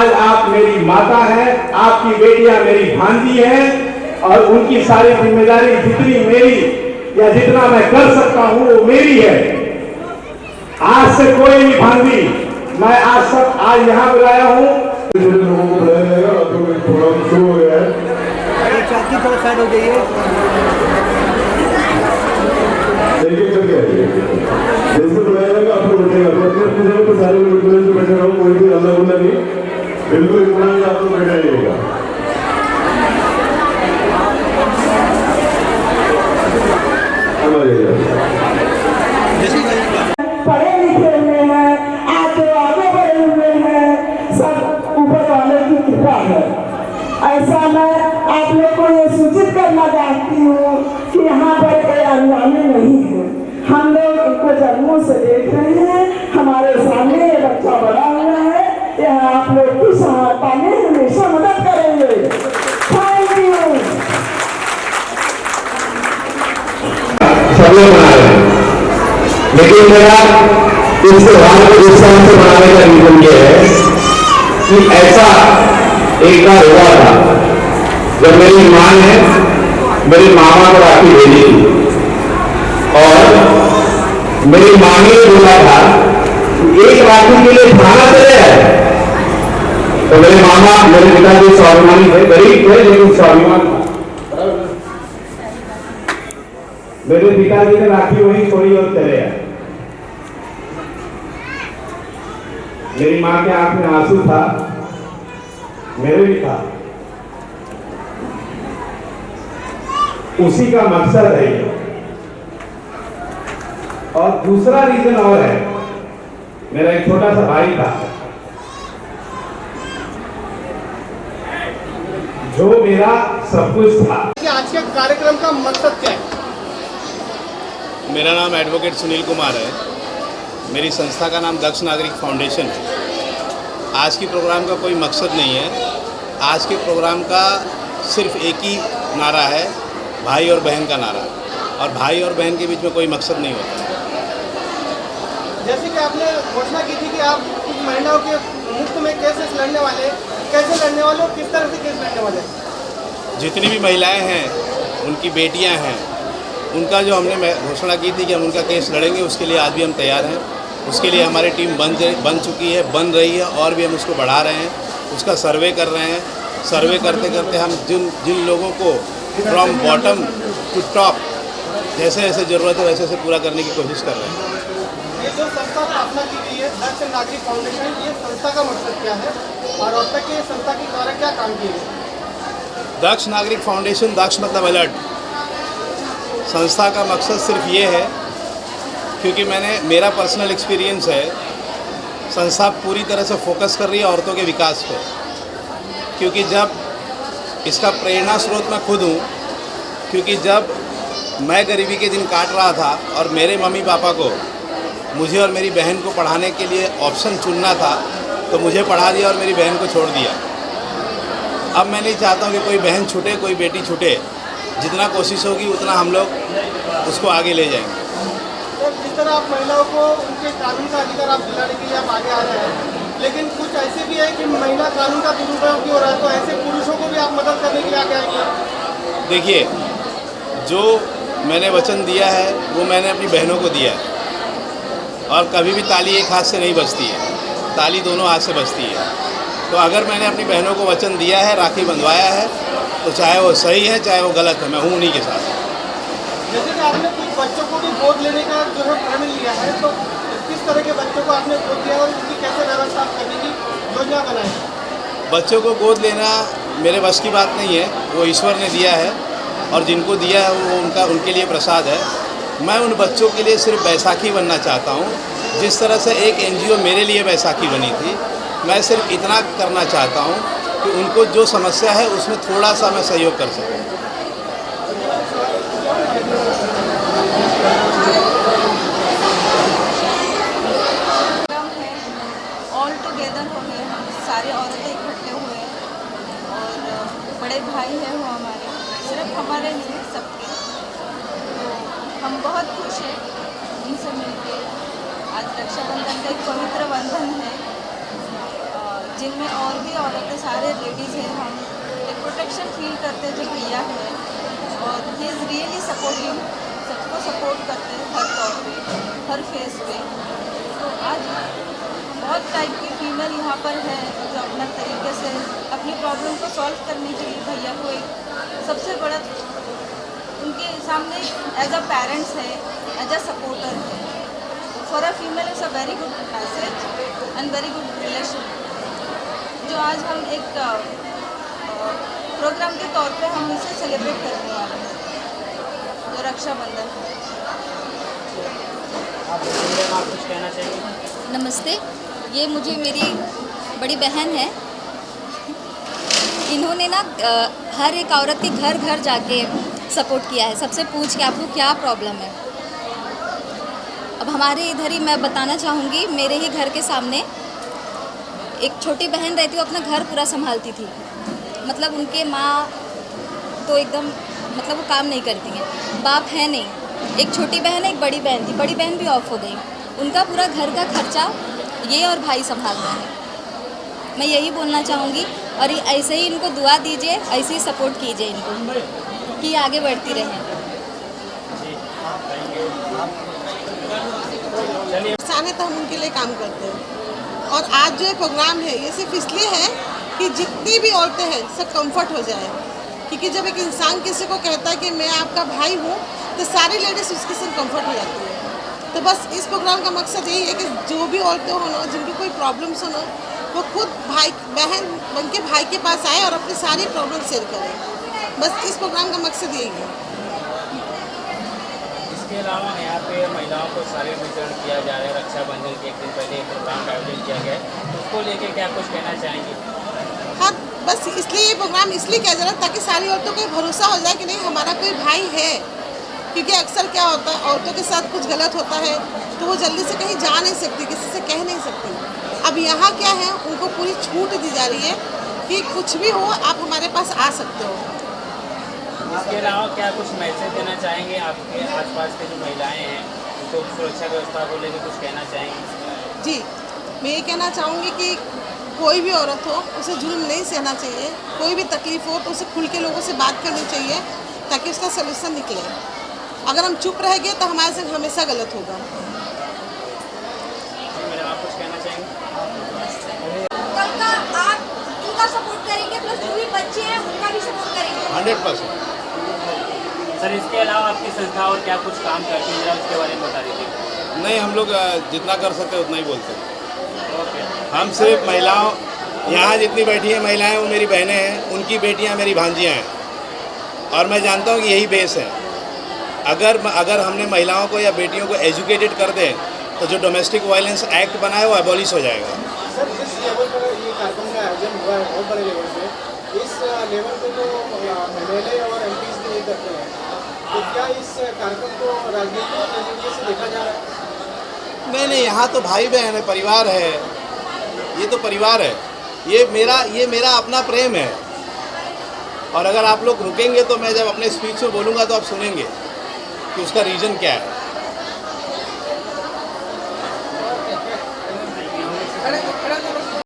आज आप मेरी माता हैं, आपकी बेटियां मेरी भांजी हैं और उनकी सारी जिम्मेदारी जितनी मेरी या जितना मैं कर सकता हूं वो मेरी है। आज से कोई नहीं भांजी, मैं आज यहाँ बुलाया हूँ। लोगों को बुलाया जाएगा और थोड़ा शुरू हो गया है। चाची थोड़ा साइड हो जाइए। देखिए चल गया जैसे बुलाया जाएगा आपको बैठेगा तो अपने जगह पर सारे लोग बैठे रहो, कोई भी हल्ला गुल्ला नहीं, बिल्कुल इतना ही आपको बैठा रहेगा। पढ़े लिखे हुए हैं, आज जो आगे बढ़े हुए हैं, सब ऊपर वाले की कृपा है। ऐसा मैं आप लोग को ये सूचित करना चाहती हूँ कि यहाँ पर कोई अनजाने नहीं है। हम लोग इनको जन्मों से देख रहे हैं, हमारे सामने ये बच्चा बड़ा हुआ है, यह आप लोग की सहायता में हमेशा मदद करेंगे। Thank you. सब लोग बना रहे हैं, लेकिन मेरा इस त्योहार को इस तरह से मनाने का रीजन ये है कि ऐसा एक बार हुआ था जब मेरी माँ ने मेरे मामा को राखी भेजी थी और मेरी माँ ने बोला था कि एक राखी के लिए थाना चले आए। तो मेरे मामा, मेरे पिताजी स्वाभिमानी थे, गरीब थे लेकिन स्वाभिमान था। मेरे पिताजी ने राखी वहीं छोड़ी और चले आए। मेरी माँ के आंख में आंसू था, मेरे भी था। उसी का मकसद है ये। और दूसरा रीजन और है, मेरा एक छोटा सा भाई था जो मेरा सब कुछ था। आज के कार्यक्रम का मकसद क्या है? मेरा नाम एडवोकेट सुनील कुमार है। मेरी संस्था का नाम दक्ष नागरिक फाउंडेशन है। आज की प्रोग्राम का कोई मकसद नहीं है। आज के प्रोग्राम का सिर्फ एक ही नारा है, भाई और बहन का नारा। और भाई और बहन के बीच में कोई मकसद नहीं होता है। जैसे कि आपने घोषणा की थी कि आप कुछ महिलाओं के मुफ्त में केसेस लड़ने वाले, कैसे लड़ने वाले और किस तरह से केस लड़ने वाले? जितनी भी महिलाएं हैं, उनकी बेटियां हैं, उनका जो हमने घोषणा की थी कि हम उनका केस लड़ेंगे, उसके लिए आज भी हम तैयार हैं। उसके लिए हमारी टीम बन चुकी है, बन रही है और भी हम उसको बढ़ा रहे हैं। उसका सर्वे कर रहे हैं। सर्वे करते करते हम जिन लोगों को फ्रॉम बॉटम टू टॉप जैसे जैसे ज़रूरत है वैसे वैसे पूरा करने की कोशिश कर रहे हैं। ये जो संस्था स्थापना की गई है दक्ष नागरिक फाउंडेशन, ये संस्था का मकसद क्या है और अब तक ये संस्था के द्वारा क्या काम किए गए? दक्ष नागरिक फाउंडेशन, दक्ष मतलब अलर्ट। संस्था का मकसद सिर्फ ये है, क्योंकि मेरा पर्सनल एक्सपीरियंस है, संस्था पूरी तरह से फोकस कर रही है औरतों के विकास पे। क्योंकि जब इसका प्रेरणा स्रोत मैं खुद हूँ, क्योंकि जब मैं गरीबी के दिन काट रहा था और मेरे मम्मी पापा को, मुझे और मेरी बहन को पढ़ाने के लिए ऑप्शन चुनना था, तो मुझे पढ़ा दिया और मेरी बहन को छोड़ दिया। अब मैं नहीं चाहता हूँ कि कोई बहन छूटे, कोई बेटी छूटे। जितना कोशिश होगी उतना हम लोग उसको आगे ले जाएंगे। तो जिस तरह आप महिलाओं को उनके कानून का अधिकार आप दिलाने के लिए आप आगे आ रहे हैं, लेकिन कुछ ऐसे भी है कि महिला कानून का दुरुपयोग भी हो रहा है, तो ऐसे पुरुषों को भी आप मदद करने के लिए आगे आएंगे? देखिए, जो मैंने वचन दिया है वो मैंने अपनी बहनों को दिया है। और कभी भी ताली एक हाथ से नहीं बजती है, ताली दोनों हाथ से बजती है। तो अगर मैंने अपनी बहनों को वचन दिया है, राखी बंधवाया है, तो चाहे वो सही है चाहे वो गलत है, मैं हूँ उन्हीं के साथ। जैसे कि आपने कुछ बच्चों को भी गोद लेने का जो है प्रण लिया है, तो किस तरह के बच्चों को आपने गोद लिया और उसकी कैसे व्यवस्था करने की योजना बनाई? बच्चों को गोद लेना मेरे बस की बात नहीं है, वो ईश्वर ने दिया है और जिनको दिया है वो उनके लिए प्रसाद है। मैं उन बच्चों के लिए सिर्फ बैसाखी बनना चाहता हूँ। जिस तरह से एक NGO मेरे लिए बैसाखी बनी थी, मैं सिर्फ इतना करना चाहता हूँ कि उनको जो समस्या है उसमें थोड़ा सा मैं सहयोग कर सकूँ। ऑल टुगेदर हो गए, हम सारे औरतें इकट्ठे हुए और बड़े भाई हैं वो हमारे, सिर्फ हमारे नहीं सबके। तो हम बहुत खुश हैं उनसे मिलके। आज रक्षाबंधन का एक पवित्र बंधन है और जिनमें और भी औरतें, सारे लेडीज़ हैं, हम एक प्रोटेक्शन फील करते हैं जो भैया है, और ही इज़ रियली सपोर्टिंग, सबको सपोर्ट करते हैं हर तौर पे, हर फेस पे। तो आज बहुत टाइप की फीमेल यहाँ पर है जो अपना तरीके से अपनी प्रॉब्लम को सॉल्व करने के लिए भैया को एक सबसे बड़ा उनके सामने एज अ पेरेंट्स है, एज अ सपोर्टर है। For a female is a very good message and very good relation, जो आज हम एक प्रोग्राम के तौर पे हम इसे सेलिब्रेट करने वाले हैं, जो रक्षाबंधन है। आप कुछ कहना चाहेंगे? नमस्ते, ये मुझे मेरी बड़ी बहन है। इन्होंने ना हर एक औरत के घर घर जाके सपोर्ट किया है, सबसे पूछ के आपको क्या प्रॉब्लम है। अब हमारे इधर ही मैं बताना चाहूँगी, मेरे ही घर के सामने एक छोटी बहन रहती, वो अपना घर पूरा संभालती थी। मतलब उनके माँ तो एकदम मतलब वो काम नहीं करती हैं, बाप है नहीं, एक छोटी बहन है, एक बड़ी बहन थी, बड़ी बहन भी ऑफ हो गई। उनका पूरा घर का खर्चा ये और भाई संभालते हैं। मैं यही बोलना चाहूँगी, और ऐसे ही इनको दुआ दीजिए, ऐसे ही सपोर्ट कीजिए इनको कि आगे बढ़ती रहें। आने तो हम उनके लिए काम करते हैं, और आज जो ये प्रोग्राम है ये सिर्फ इसलिए है कि जितनी भी औरतें हैं सब कंफर्ट हो जाए, क्योंकि जब एक इंसान किसी को कहता है कि मैं आपका भाई हूँ तो सारी लेडीज़ उसके साथ कंफर्ट हो जाती है। तो बस इस प्रोग्राम का मकसद यही है कि जो भी औरतें हो ना, जिनकी कोई प्रॉब्लम्स हो ना, वो खुद भाई बहन बन के भाई के पास आए और अपनी सारी प्रॉब्लम शेयर करें। बस इस प्रोग्राम का मकसद यही है। इसके अलावा यहाँ पे महिलाओं को सारे वितरण किया जा रहा है। रक्षाबंधन के एक दिन पहले एक प्रोग्राम का आयोजन किया गया है, उसको लेके क्या कुछ कहना चाहेंगे? हाँ, बस इसलिए ये प्रोग्राम इसलिए किया जा रहा है ताकि सारी औरतों को भरोसा हो जाए कि नहीं हमारा कोई भाई है। क्योंकि अक्सर क्या होता है, औरतों के साथ कुछ गलत होता है तो वो जल्दी से कहीं जा नहीं सकती, किसी से कह नहीं सकती। अब यहाँ क्या है, उनको पूरी छूट दी जा रही है कि कुछ भी हो आप हमारे पास आ सकते हो। इसके अलावा क्या कुछ मैसेज देना चाहेंगे आपके आसपास के जो महिलाएं हैं उनको सुरक्षा व्यवस्था को लेकर कुछ कहना चाहेंगे? जी, मैं ये कहना चाहूँगी कि कोई भी औरत हो उसे जुल्म नहीं सहना चाहिए, कोई भी तकलीफ़ हो तो उसे खुल के लोगों से बात करनी चाहिए ताकि उसका सलूशन निकले। अगर हम चुप रह गए तो हमारे संग हमेशा गलत होगा। मैडम आप कुछ कहना चाहेंगे? कल का आप उनका सपोर्ट करेंगे, प्लस जो भी बच्चे हैं उनका भी सपोर्ट करेंगे 100%। सर इसके अलावा आपकी संस्था और क्या कुछ काम करती है, जरा उसके बारे में बता दीजिए। नहीं, हम लोग जितना कर सकते उतना ही बोलते हैं। ओके, हम सिर्फ महिलाओं, यहाँ जितनी बैठी हैं महिलाएं वो मेरी बहनें हैं, उनकी बेटियाँ मेरी भांजियाँ हैं, और मैं जानता हूँ कि यही बेस है। अगर हमने महिलाओं को या बेटियों को एजुकेटेड कर दें तो जो डोमेस्टिक वायलेंस एक्ट बना है वो एबॉलिश हो जाएगा। सर, जिस लेवल पर ये कार्यक्रम का आयोजन हुआ है बहुत बड़े लेवल पे, इस लेवल पे तो MLA और MPs भी नहीं करते हैं, तो क्या इस कार्यक्रम को राजनीतिक नजरिए से देखा जा रहा है? नहीं, यहाँ तो भाई बहन है, परिवार है, ये तो परिवार है, ये मेरा अपना प्रेम है। और अगर आप लोग रुकेंगे तो मैं जब अपने स्पीच में बोलूँगा तो आप सुनेंगे कि उसका रीज़न क्या है।